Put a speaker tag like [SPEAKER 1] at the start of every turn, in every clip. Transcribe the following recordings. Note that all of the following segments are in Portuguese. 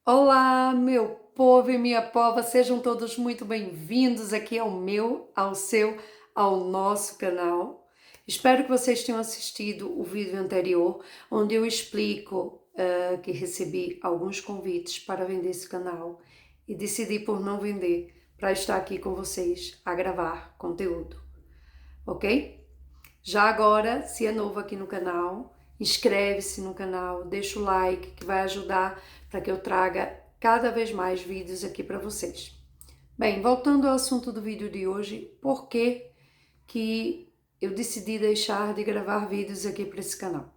[SPEAKER 1] Olá, meu povo e minha pova, sejam todos muito bem-vindos aqui ao meu, ao seu, ao nosso canal. Espero que vocês tenham assistido o vídeo anterior, onde eu explico que recebi alguns convites para vender esse canal e decidi por não vender para estar aqui com vocês a gravar conteúdo, ok? Já agora, se é novo aqui no canal, inscreve-se no canal, deixa o like que vai ajudar para que eu traga cada vez mais vídeos aqui para vocês. Bem, voltando ao assunto do vídeo de hoje, por que eu decidi deixar de gravar vídeos aqui para esse canal?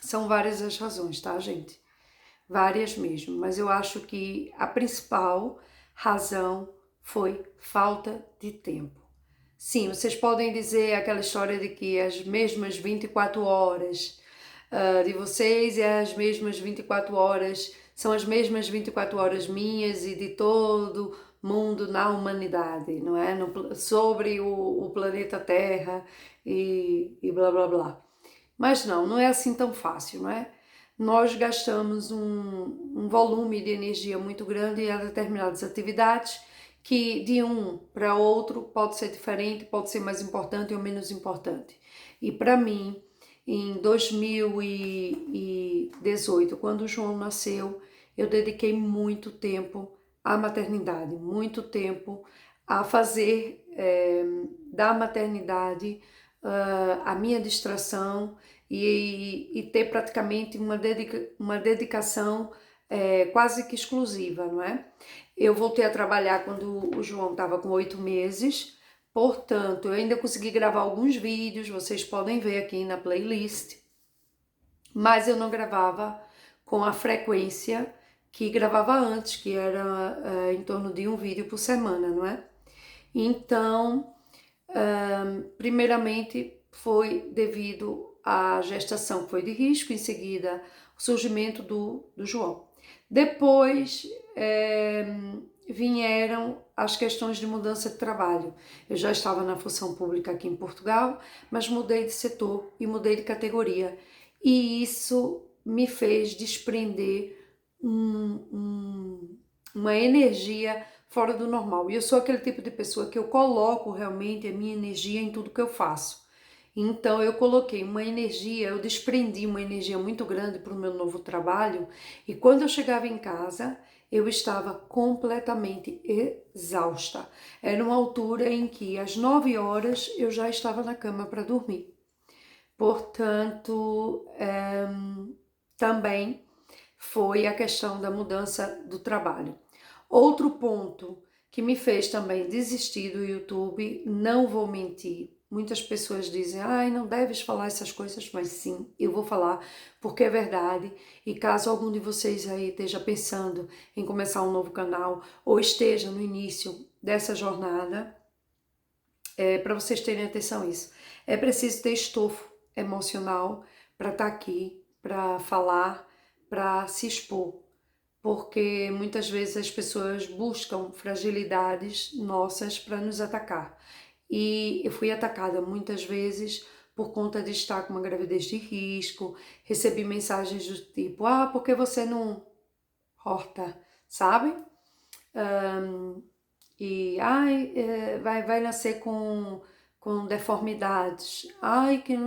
[SPEAKER 1] São várias as razões, tá, gente? Várias mesmo, mas eu acho que a principal razão foi falta de tempo. Sim, vocês podem dizer aquela história de que as mesmas 24 horas de vocês e as mesmas 24 horas são as mesmas 24 horas minhas e de todo mundo na humanidade, não é? Sobre o planeta Terra e blá blá blá. Mas não é assim tão fácil, não é? Nós gastamos um volume de energia muito grande a determinadas atividades que de um para outro pode ser diferente, pode ser mais importante ou menos importante. E para mim, em 2018, quando o João nasceu, eu dediquei muito tempo à maternidade, muito tempo a fazer da maternidade a minha distração e ter praticamente uma dedicação quase que exclusiva, não é? Eu voltei a trabalhar quando o João estava com 8 meses, portanto, eu ainda consegui gravar alguns vídeos, vocês podem ver aqui na playlist, mas eu não gravava com a frequência que gravava antes, que era em torno de um vídeo por semana, não é? Então, primeiramente foi devido à gestação que foi de risco, em seguida o surgimento do João. Depois vieram as questões de mudança de trabalho. Eu já estava na função pública aqui em Portugal, mas mudei de setor e mudei de categoria. E isso me fez desprender uma energia fora do normal. E eu sou aquele tipo de pessoa que eu coloco realmente a minha energia em tudo que eu faço. Então eu coloquei uma energia, eu desprendi uma energia muito grande para o meu novo trabalho e quando eu chegava em casa eu estava completamente exausta. Era uma altura em que às 9 horas eu já estava na cama para dormir. Portanto, também foi a questão da mudança do trabalho. Outro ponto que me fez também desistir do YouTube, não vou mentir, muitas pessoas dizem, ai, não deves falar essas coisas, mas sim, eu vou falar porque é verdade. E caso algum de vocês aí esteja pensando em começar um novo canal ou esteja no início dessa jornada, para vocês terem atenção a isso, é preciso ter estofo emocional para estar aqui, para falar, para se expor, porque muitas vezes as pessoas buscam fragilidades nossas para nos atacar. E eu fui atacada muitas vezes por conta de estar com uma gravidez de risco, recebi mensagens do tipo, ah, por que você não horta, sabe? E, ai, vai nascer com deformidades. Ai, que...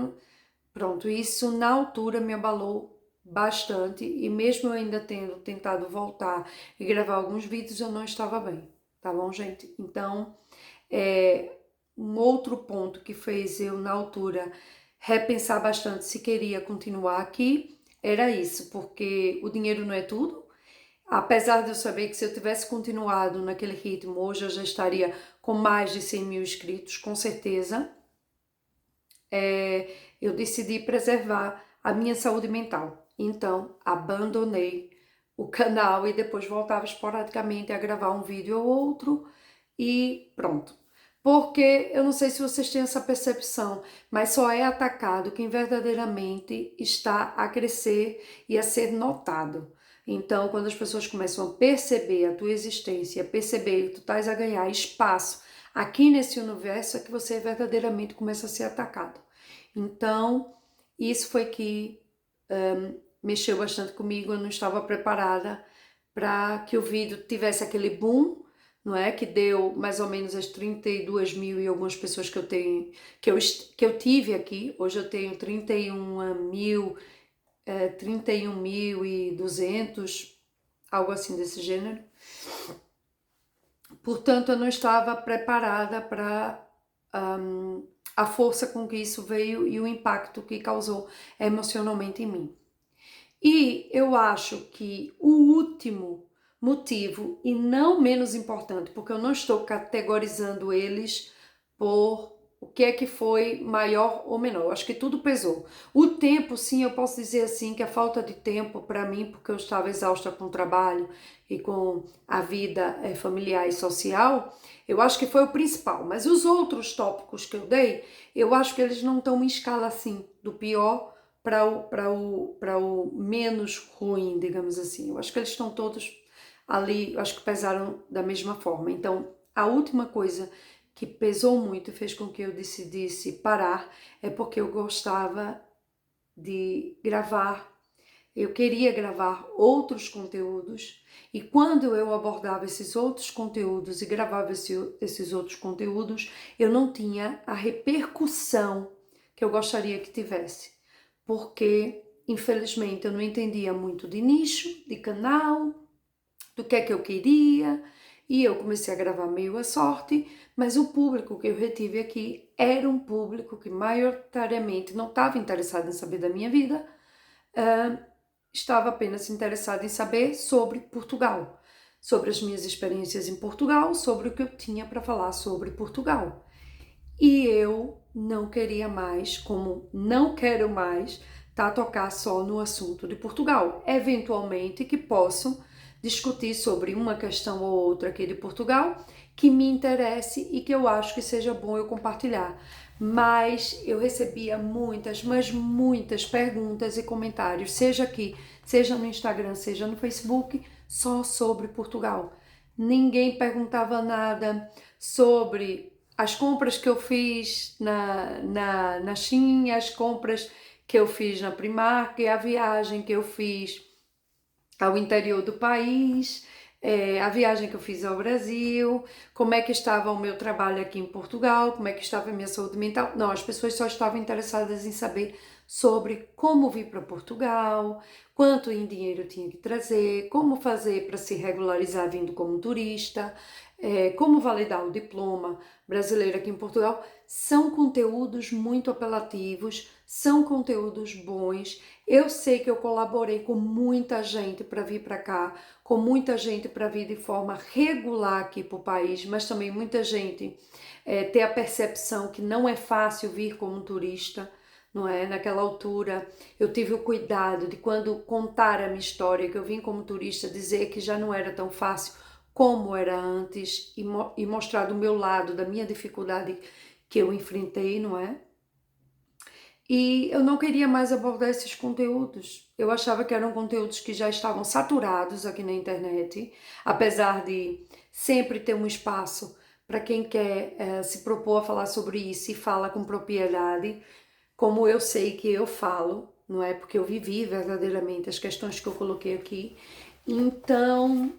[SPEAKER 1] Pronto, isso na altura me abalou bastante e mesmo eu ainda tendo tentado voltar e gravar alguns vídeos, eu não estava bem, tá bom, gente? Então, um outro ponto que fez eu, na altura, repensar bastante se queria continuar aqui, era isso, porque o dinheiro não é tudo. Apesar de eu saber que se eu tivesse continuado naquele ritmo, hoje eu já estaria com mais de 100 mil inscritos, com certeza, eu decidi preservar a minha saúde mental. Então, abandonei o canal e depois voltava esporadicamente a gravar um vídeo ou outro e pronto. Porque eu não sei se vocês têm essa percepção, mas só é atacado quem verdadeiramente está a crescer e a ser notado. Então, quando as pessoas começam a perceber a tua existência, a perceber que tu estás a ganhar espaço aqui nesse universo, é que você verdadeiramente começa a ser atacado. Então, isso foi que mexeu bastante comigo, eu não estava preparada para que o vídeo tivesse aquele boom, não é? Que deu mais ou menos as 32 mil e algumas pessoas que eu tenho, que eu tive aqui. Hoje eu tenho 31.200, algo assim desse gênero. Portanto, eu não estava preparada para a força com que isso veio e o impacto que causou emocionalmente em mim. E eu acho que o último motivo, e não menos importante, porque eu não estou categorizando eles por o que é que foi maior ou menor, eu acho que tudo pesou. O tempo, sim, eu posso dizer assim que a falta de tempo para mim, porque eu estava exausta com o trabalho e com a vida familiar e social, eu acho que foi o principal. Mas os outros tópicos que eu dei, eu acho que eles não estão em escala assim, do pior para o menos ruim, digamos assim. Eu acho que eles estão todos ali, eu acho que pesaram da mesma forma. Então, a última coisa que pesou muito e fez com que eu decidisse parar é porque eu gostava de gravar, eu queria gravar outros conteúdos, e quando eu abordava esses outros conteúdos e gravava esses outros conteúdos, eu não tinha a repercussão que eu gostaria que tivesse, porque infelizmente eu não entendia muito de nicho, de canal, do que é que eu queria, e eu comecei a gravar meio à sorte, mas o público que eu retive aqui era um público que maioritariamente não estava interessado em saber da minha vida, estava apenas interessado em saber sobre Portugal, sobre as minhas experiências em Portugal, sobre o que eu tinha para falar sobre Portugal. E eu não queria mais, como não quero mais, a tocar só no assunto de Portugal. Eventualmente que posso discutir sobre uma questão ou outra aqui de Portugal que me interesse e que eu acho que seja bom eu compartilhar. Mas eu recebia muitas, mas muitas perguntas e comentários, seja aqui, seja no Instagram, seja no Facebook, só sobre Portugal. Ninguém perguntava nada sobre as compras que eu fiz na Shein, as compras que eu fiz na Primark, a viagem que eu fiz ao interior do país, a viagem que eu fiz ao Brasil, como é que estava o meu trabalho aqui em Portugal, como é que estava a minha saúde mental. Não, as pessoas só estavam interessadas em saber sobre como vir para Portugal, quanto em dinheiro eu tinha que trazer, como fazer para se regularizar vindo como turista, como validar o diploma brasileiro aqui em Portugal. São conteúdos muito apelativos, são conteúdos bons. Eu sei que eu colaborei com muita gente para vir para cá, com muita gente para vir de forma regular aqui para o país, mas também muita gente ter a percepção que não é fácil vir como turista, não é? Naquela altura eu tive o cuidado de, quando contar a minha história, que eu vim como turista, dizer que já não era tão fácil como era antes e mostrar do meu lado, da minha dificuldade que eu enfrentei, não é? E eu não queria mais abordar esses conteúdos. Eu achava que eram conteúdos que já estavam saturados aqui na internet, apesar de sempre ter um espaço para quem quer se propor a falar sobre isso e fala com propriedade, como eu sei que eu falo, não é? Porque eu vivi verdadeiramente as questões que eu coloquei aqui. Então,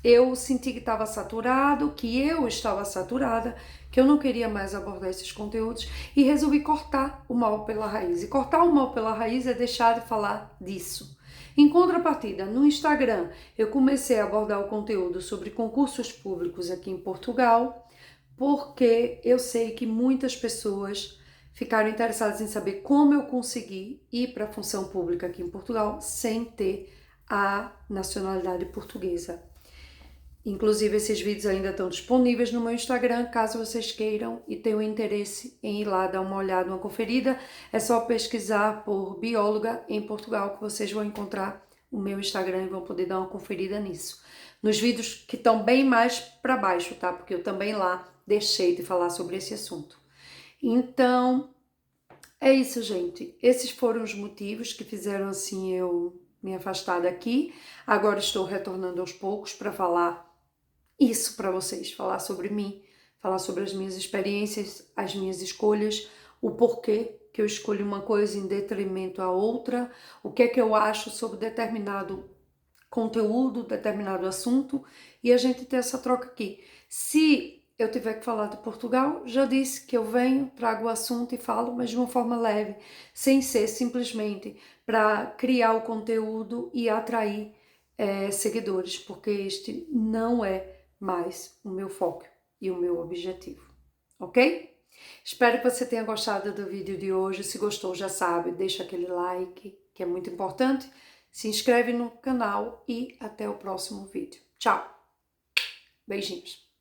[SPEAKER 1] eu senti que estava saturado, que eu estava saturada, que eu não queria mais abordar esses conteúdos e resolvi cortar o mal pela raiz. E cortar o mal pela raiz é deixar de falar disso. Em contrapartida, no Instagram, eu comecei a abordar o conteúdo sobre concursos públicos aqui em Portugal, porque eu sei que muitas pessoas ficaram interessadas em saber como eu consegui ir para a função pública aqui em Portugal sem ter a nacionalidade portuguesa. Inclusive, esses vídeos ainda estão disponíveis no meu Instagram, caso vocês queiram e tenham interesse em ir lá dar uma olhada, uma conferida. É só pesquisar por bióloga em Portugal que vocês vão encontrar o meu Instagram e vão poder dar uma conferida nisso. Nos vídeos que estão bem mais para baixo, tá? Porque eu também lá deixei de falar sobre esse assunto. Então, é isso, gente. Esses foram os motivos que fizeram assim eu me afastar daqui. Agora estou retornando aos poucos para falar isso para vocês, falar sobre mim, falar sobre as minhas experiências, as minhas escolhas, o porquê que eu escolho uma coisa em detrimento à outra, o que é que eu acho sobre determinado conteúdo, determinado assunto, e a gente ter essa troca aqui. Se eu tiver que falar de Portugal, já disse que eu venho, trago o assunto e falo, mas de uma forma leve, sem ser simplesmente para criar o conteúdo e atrair seguidores, porque este não é mais o meu foco e o meu objetivo, ok? Espero que você tenha gostado do vídeo de hoje. Se gostou, já sabe, deixa aquele like, que é muito importante. Se inscreve no canal e até o próximo vídeo. Tchau! Beijinhos!